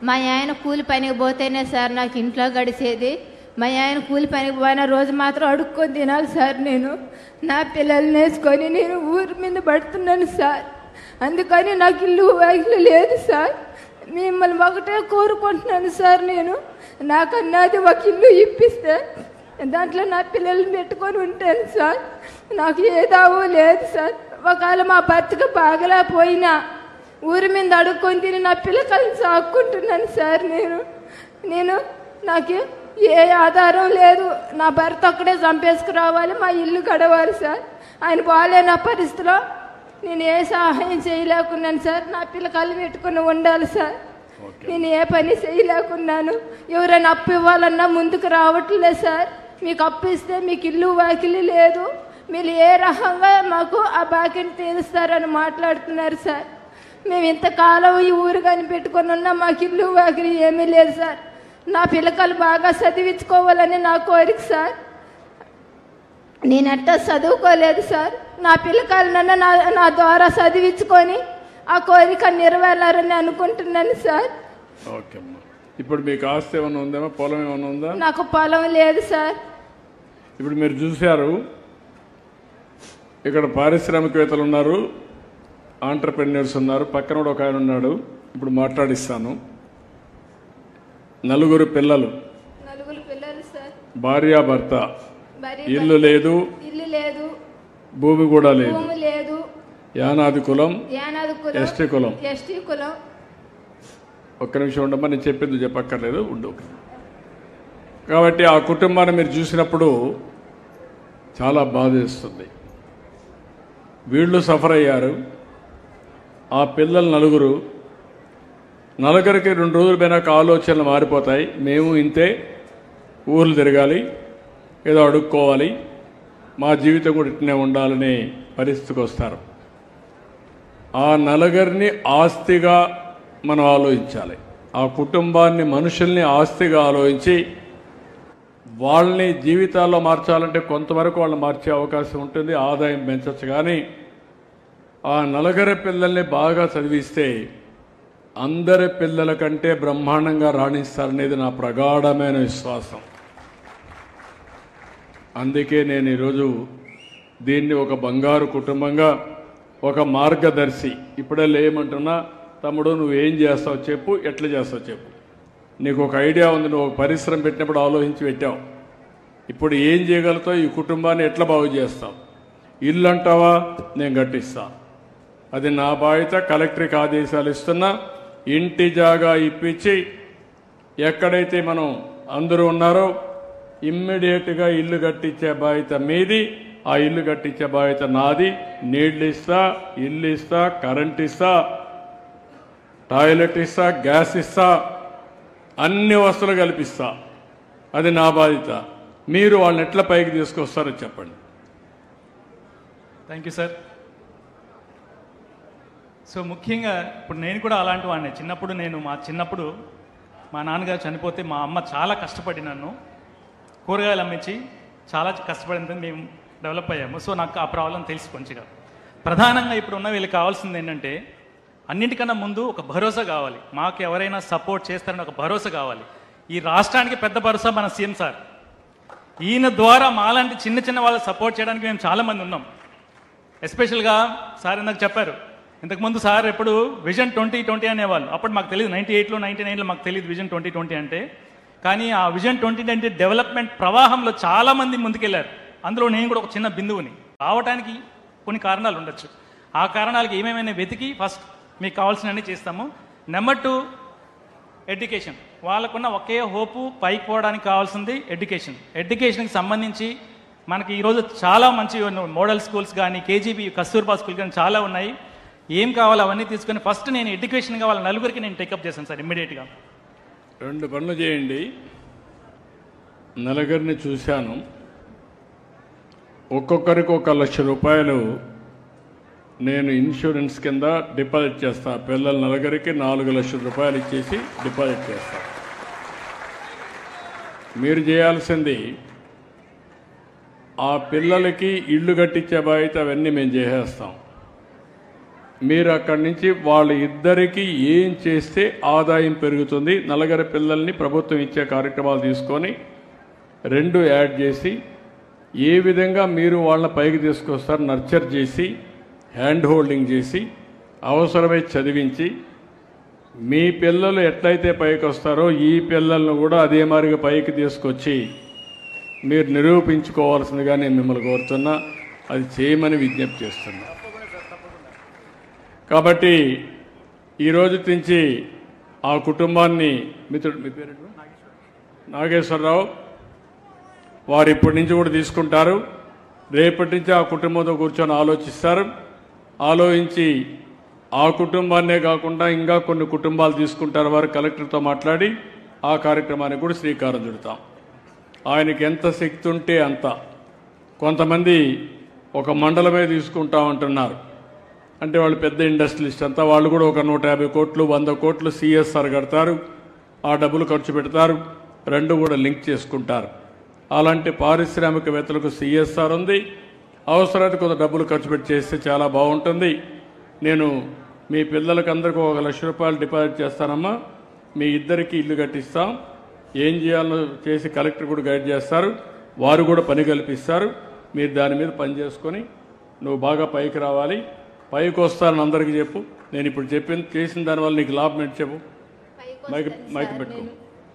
మా ఆయన కూలి పనికి పోతేనే సార్ నాకు ఇంట్లో గడిచేది. మా ఆయన కూలి పనికి పోయిన రోజు మాత్రం అడుక్కొని తినాలి సార్. నేను నా పిల్లల్ని వేసుకొని నేను ఊరి మీద పడుతున్నాను సార్. అందుకని నాకు ఇల్లు వాకిలు లేదు సార్. మిమ్మల్ని ఒకటే కోరుకుంటున్నాను సార్. నేను నాకన్నది ఒక ఇల్లు ఇప్పిస్తే దాంట్లో నా పిల్లల్ని పెట్టుకొని ఉంటాను సార్. నాకు ఏదావో లేదు సార్. ఒకవేళ మా భర్తకు బాగలేకపోయినా ఊరి మీద అడుక్కొని తిని నా పిల్లకాయలను సాక్కుంటున్నాను సార్. నేను నాకు ఏ ఆధారం లేదు. నా భర్త ఒక్కడే చంపేసుకురావాలి, మా ఇల్లు గడవాలి సార్. ఆయన బాగాలేని పరిస్థితిలో నేను ఏ సహాయం చేయలేకున్నాను సార్. నా పిల్లకాయలు పెట్టుకుని ఉండాలి సార్. నేను ఏ పని చేయలేకున్నాను. ఎవరైనా అప్పు ఇవ్వాలన్నా ముందుకు రావట్లేదు సార్. మీకు అప్పు ఇస్తే మీకు ఇల్లు వాకిలి లేదు, మీరు ఏ రకంగా మాకు ఆ బాకీని తీరుస్తారని మాట్లాడుతున్నారు సార్. మేము ఇంతకాలం ఈ ఊరు కానీ పెట్టుకొని ఉన్నా మాకు ఇల్లు వాకిలి ఏమీ లేదు సార్. నా పిల్లకాయలు బాగా చదివించుకోవాలని నా కోరిక సార్. నేనట్టా చదువుకోలేదు సార్. నా పిల్లకాయలనన్నా నా ద్వారా చదివించుకొని ఆ కోరిక నెరవేరాలని అనుకుంటున్నాను సార్. ఓకే అమ్మా. ఇప్పుడు మీకు ఆస్తి ఏమైనా ఉందేమో, పొలం ఏమైనా ఉందా? నాకు పొలం లేదు సార్. ఇప్పుడు మీరు చూశారు, ఇక్కడ పారిశ్రామికవేత్తలు ఉన్నారు, ఆంటర్ప్రెన్యూర్స్ ఉన్నారు, పక్కన కూడా ఒక ఆయన ఉన్నాడు. ఇప్పుడు మాట్లాడిస్తాను. నలుగురు పిల్లలు సార్. భార్యాభర్త, ఇల్లు లేదు, భూమి కూడా లేదు, యానాది కులం, ఎస్టీ కులం. ఒక్క నిమిషం ఉండమ్మా, నేను చెప్పింది చెప్పక్కర్లేదు, ఉండు. కాబట్టి ఆ కుటుంబాన్ని మీరు చూసినప్పుడు చాలా బాధేస్తుంది. వీళ్ళు సఫర్ అయ్యారు. ఆ పిల్లలు నలుగురికి 2 రోజులు పోయినాక ఆలోచనలు మారిపోతాయి. మేము ఇంతే, ఊర్లు తిరగాలి, ఏదో అడుక్కోవాలి, మా జీవితం కూడా ఇట్నే ఉండాలనే పరిస్థితికి వస్తారు. ఆ నలుగురిని ఆస్తిగా మనం ఆలోచించాలి. ఆ కుటుంబాన్ని, మనుషుల్ని ఆస్తిగా ఆలోచించి వాళ్ళని జీవితాల్లో మార్చాలంటే కొంతవరకు వాళ్ళని మార్చే అవకాశం ఉంటుంది, ఆదాయం పెంచవచ్చు. కానీ ఆ నలుగురి పిల్లల్ని బాగా చదివిస్తే అందరి పిల్లల కంటే బ్రహ్మాండంగా రాణిస్తారనేది నా ప్రగాఢమైన విశ్వాసం. అందుకే నేను ఈరోజు దీన్ని ఒక బంగారు కుటుంబంగా, ఒక మార్గదర్శి, ఇప్పుడే లేమంటున్నా, తమ్ముడు నువ్వేం చేస్తావు చెప్పు, ఎట్లా చేస్తావు చెప్పు. నీకు ఒక ఐడియా ఉంది, నువ్వు ఒక పరిశ్రమ పెట్టినప్పుడు ఆలోచించి పెట్టావు. ఇప్పుడు ఏం చేయగలుగుతావు, ఈ కుటుంబాన్ని ఎట్లా బాగు చేస్తావు. ఇల్లు అంటావా, నేను కట్టిస్తా, అది నా బాధ్యత. కలెక్టర్కి ఆదేశాలు ఇస్తున్నా, ఇంటి జాగా ఇప్పించి ఎక్కడైతే మనం అందరూ ఉన్నారో ఇమ్మీడియట్గా ఇల్లు కట్టించే బాధ్యత మీది, ఆ ఇల్లు కట్టించే బాధ్యత నాది. నీళ్ళు ఇస్తా, ఇల్లు ఇస్తా, కరెంట్ ఇస్తా, టాయిలెట్ ఇస్తా, గ్యాస్ ఇస్తా, అన్ని వస్తువులు కల్పిస్తా. అది నా బాధ్యత. మీరు వాళ్ళని ఎట్లా పైకి తీసుకొస్తారో చెప్పండి. Thank you sir. సో ముఖ్యంగా ఇప్పుడు నేను కూడా అలాంటి వాడిని. చిన్నప్పుడు మా నాన్నగారు చనిపోతే మా అమ్మ చాలా కష్టపడి నన్ను కూరగాయలు అమ్మించి చాలా కష్టపడిన మేము డెవలప్ అయ్యాము. సో నాకు ఆ ప్రాబ్లం తెలుసు కొంచెంగా. ప్రధానంగా ఇప్పుడు ఉన్న వీళ్ళకి కావాల్సింది ఏంటంటే, అన్నింటికన్నా ముందు ఒక భరోసా కావాలి. మాకు ఎవరైనా సపోర్ట్ చేస్తారని ఒక భరోసా కావాలి. ఈ రాష్ట్రానికి పెద్ద భరోసా మన సీఎం సార్. ఈయన ద్వారా మాలాంటి చిన్న వాళ్ళకి సపోర్ట్ చేయడానికి మేము చాలామంది ఉన్నాం. ఎస్పెషల్గా సార్ ఇందాక చెప్పారు, ఇంతకుముందు సార్ ఎప్పుడు విజన్ 2020 అనేవాళ్ళు. అప్పుడు మాకు తెలియదు, 98లో 99లో మాకు తెలియదు విజన్ 2020 అంటే. కానీ ఆ విజన్ 2020 డెవలప్మెంట్ ప్రవాహంలో చాలామంది ముందుకెళ్ళారు. అందులో నేను కూడా ఒక చిన్న బిందువుని. రావడానికి కొన్ని కారణాలు ఉండొచ్చు. ఆ కారణాలకి ఏమేమైనా వెతికి ఫస్ట్ మీకు కావాల్సినవన్నీ చేస్తాము. Number 2 education. వాళ్ళకున్న ఒకే హోపు పైకి పోవడానికి కావాల్సింది ఎడ్యుకేషన్. ఎడ్యుకేషన్కి సంబంధించి మనకి ఈరోజు చాలా మంచి మోడల్ స్కూల్స్ కానీ, కేజీబీ, కస్తూర్బా స్కూల్ కానీ చాలా ఉన్నాయి. ఏం కావాలో అవన్నీ తీసుకొని ఫస్ట్ నేను ఎడ్యుకేషన్గా వాళ్ళ నలుగురికి నేను టేకప్ చేశాను సార్ ఇమ్మీడియట్గా. 2 పనులు చేయండి. నలుగురిని చూశాను, ఒక్కొక్కరికి 1 లక్ష రూపాయలు నేను ఇన్సూరెన్స్ కింద డిపాజిట్ చేస్తా. పిల్లల నలుగురికి 4 లక్షల రూపాయలు ఇచ్చేసి డిపాజిట్ చేస్తా. మీరు చేయాల్సింది ఆ పిల్లలకి ఇల్లు కట్టించే బాధ్యత అవన్నీ మేము చేసేస్తాం. మీరు అక్కడి నుంచి వాళ్ళ ఇద్దరికి ఏం చేస్తే ఆదాయం పెరుగుతుంది, నలుగురు పిల్లల్ని ప్రభుత్వం ఇచ్చే కార్యక్రమాలు తీసుకొని 2 యాడ్ చేసి ఏ విధంగా మీరు వాళ్ళ పైకి తీసుకొస్తారు, నర్చర్ చేసి హ్యాండ్ హోల్డింగ్ చేసి అవసరమై చదివించి మీ పిల్లలు ఎట్లయితే పైకి వస్తారో ఈ పిల్లలను కూడా అదే మాదిరిగా పైకి తీసుకొచ్చి మీరు నిరూపించుకోవాల్సిందిగా నేను మిమ్మల్ని కోరుతున్నా. అది చేయమని విజ్ఞప్తి చేస్తున్నా. కాబట్టి ఈరోజు నుంచి ఆ కుటుంబాన్ని మిత్రుడు, మీ పేరు నాగేశ్వరరావు, వారు ఇప్పటి నుంచి కూడా తీసుకుంటారు. రేపటి నుంచి ఆ కుటుంబంతో కూర్చొని ఆలోచిస్తారు. ఆలోచించి ఆ కుటుంబాన్నే కాకుండా ఇంకా కొన్ని కుటుంబాలు తీసుకుంటారు. వారు కలెక్టర్తో మాట్లాడి ఆ కార్యక్రమానికి కూడా శ్రీకారం చుడతాం. ఆయనకి ఎంత శక్తి ఉంటే అంత. కొంతమంది ఒక మండలమే తీసుకుంటామంటున్నారు, అంటే వాళ్ళు పెద్ద ఇండస్ట్రియలిస్ట్ అంతా, వాళ్ళు కూడా ఒక 150 కోట్లు 100 కోట్లు సిఎస్ఆర్ కడతారు, ఆ డబ్బులు ఖర్చు పెడతారు, 2 కూడా లింక్ చేసుకుంటారు. అలాంటి పారిశ్రామికవేత్తలకు సిఎస్ఆర్ ఉంది, అవసరానికి కొంత డబ్బులు ఖర్చు పెట్టి చేస్తే చాలా బాగుంటుంది. నేను మీ పిల్లలకి అందరికీ 1 లక్ష రూపాయలు డిపాజిట్ చేస్తానమ్మా, మీ ఇద్దరికి ఇల్లు కట్టిస్తాం, ఏం చేయాలో చేసి కలెక్టర్ కూడా గైడ్ చేస్తారు, వారు కూడా పని కల్పిస్తారు. మీరు దాని మీద పని చేసుకొని నువ్వు బాగా పైకి రావాలి, పైకి వస్తానని అందరికీ చెప్పు. నేను ఇప్పుడు చేసిన దానివల్ల నీకు లాభం ఏంటి చెప్పు. మైక్ పెట్టుకో.